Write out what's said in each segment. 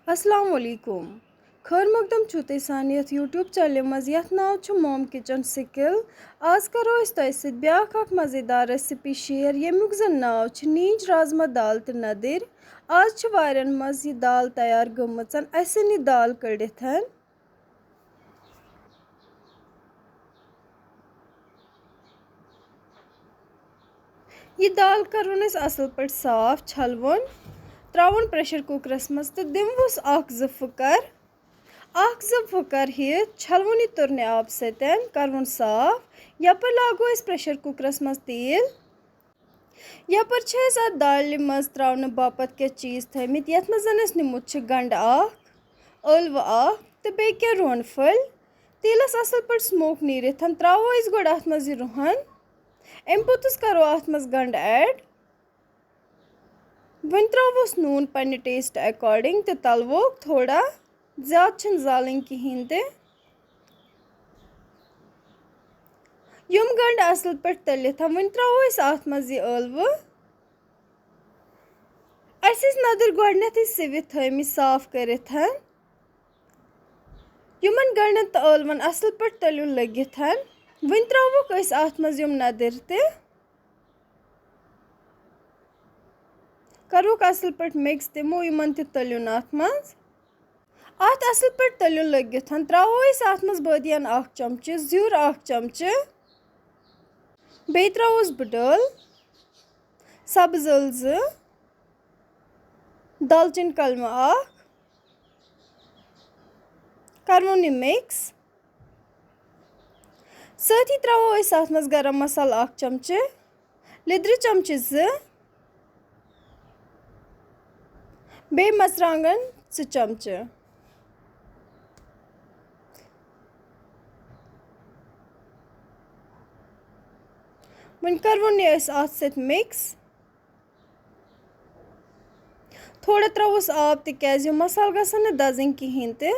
अस्सलाम वालेकुम खैर मकदम छुते सान यथ यूट्यूब चैनल मज यथ नाव छु मॉम किचन स्किल। आज करो अस तोय सित ब्याख अख मजेदार रेसिपी शेयर येमुक जन नाव छु नीज राजमा दाल ते नदिर। आज छु वारन मज ये दाल तैयार गमचन असन ये दाल कड़िथन। ये दाल करवन अस असल पट साफ छलवन त्रावन प्रेशर कुकरस मज तो दिमवस अख ज फुकर ही छलवन ये तुरने आब सतन करवन साफ। यपर लागो अस प्रेशर कुकरस मज तेल। यपर छस अत दाल मज त्रावन बापत क्या चीज थमित यथ मज अस निमुत छ गंड अख अलव अख तो बे क्या रोन फल तेलस असल पट स्मोक नीरिथ त्रावो अस गोड अत मज रोहन अम पुतस करो अत मज गंड ऐड वन त्रोवस नून पन्ने टेस्ट अकॉर्डिंग तो तलवोक थोड़ा ज़्यादा छन जालन कहीं ते युम गंड असल पट तलिथ वन त्रोवो अस अत मज ये अलव अस नदर गोडनथ सिवित थमी साफ करिथ युमन गंडन तो अलवन असल पट तलुन लगिथ वन त्रोवोक अस अत मज युम नदर ते करोक असल पट मिक्स दिमो युमन ते तलुन अत मज अत असल पट तलुन लगिथ त्रावो अस अत मज बदियन अख चमचे ज्यूर अख चमचे बे त्रावोस बडल सब्ज ëल ज दालचीन कलमा अख करवन ये मिक्स साथ ही त्रावो अस अत मज गरम मसाला अख चमचे लिद्र चमचे ज बे मर्चांगन 2 चमचे वन करवन ये अस अत सत मिक्स थोड़ा त्रोवस आब तिकाज मसाल गसन दजन कहीं ते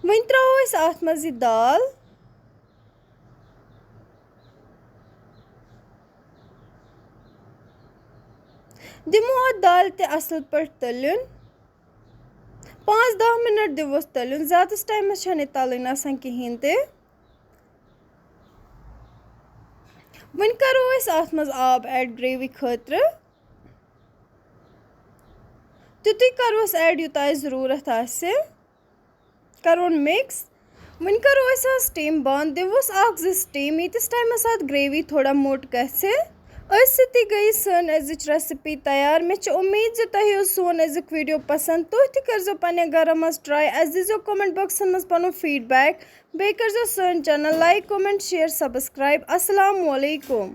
वन त्रोवो अस अत मज ये दाल दिमो अत दाल ते असल पट तलुन 5-10 मिनट दिवस तलुन ज़्यादा टाइम छने तलन आसान कहीं ते वन करो अस अत मज आब ऐड ग्रेवी खतर तुतुय करोस ऐड युता ज़रूरत आसे करवन मिक्स वन करो अस स्टीम बंद दिवस अख ज स्टीम यीतिस टाइमस अत ग्रेवी थोड़ा मोट गसे अति गई सन अजिच रेसिपी तैयार मे उम्मीद ज तुह सोन अजुक वीडियो पसंद तुह तह करजो पन्ने घर मज ट्राई अस दीजो कमेंट बॉक्सन मज पनुन फीडबैक बे करजो सन channel like comment share subscribe. अस्सलाम वालेकुम।